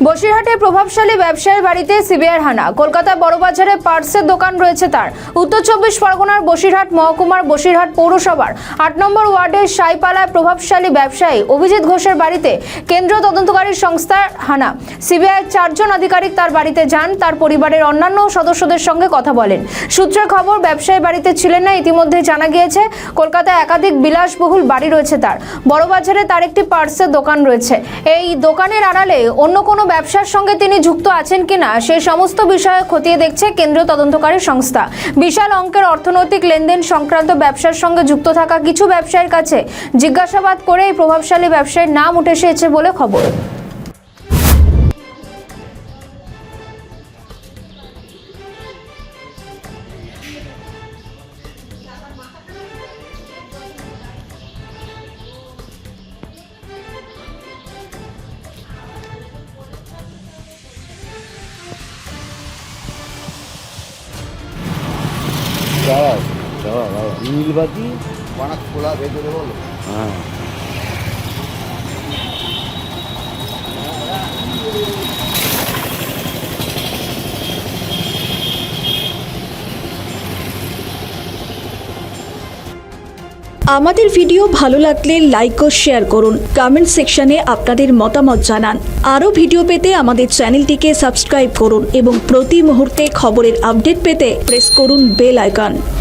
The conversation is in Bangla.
বসিরহাটের প্রভাবশালী ব্যবসায়ীর বাড়িতে সিবিআইয়ের হানা। কলকাতার বড়বাজারে পার্সের দোকান রয়েছে তার। উত্তর 24 পরগনার বসিরহাট মহকুমার বসিরহাট পৌরসভার 8 নম্বর ওয়ার্ডের সাইপালায় প্রভাবশালী ব্যবসায়ী অভিজিৎ ঘোষের বাড়িতে কেন্দ্রীয় তদন্তকারী সংস্থার হানা। সিবিআইয়ের 4 জন আধিকারিক তার বাড়িতে যান, তার পরিবারের অন্যান্য সদস্যদের সঙ্গে কথা বলেন। সূত্রের খবর, ব্যবসায়ী বাড়িতে ছিলেন না। ইতিমধ্যে জানা গিয়েছে কলকাতায় একাধিক বিলাসবহুল বাড়ি রয়েছে তার। বড়বাজারে তার একটি পার্সের দোকান রয়েছে। এই দোকানের আড়ালে অন্য কোনো ব্যবসার সঙ্গে তিনি যুক্ত আছেন কিনা সেই সমস্ত বিষয়ে খতিয়ে দেখছে কেন্দ্রীয় তদন্তকারী সংস্থা। বিশাল অঙ্কের অর্থনৈতিক লেনদেন সংক্রান্ত ব্যবসার সঙ্গে যুক্ত থাকা কিছু ব্যবসায়ীর কাছে জিজ্ঞাসাবাদ করে এই প্রভাবশালী ব্যবসায়ীর নাম উঠে এসেছে বলে খবর। নীলবাতি অনেক খোলা ভেতরে বলো। হ্যাঁ আমাদের ভিডিও ভালো লাগলে লাইক ও শেয়ার করুন। কমেন্ট সেকশনে আপনাদের মতামত জানান। আরও ভিডিও পেতে আমাদের চ্যানেলটিকে সাবস্ক্রাইব করুন এবং প্রতি মুহূর্তে খবরের আপডেট পেতে প্রেস করুন বেল আইকন।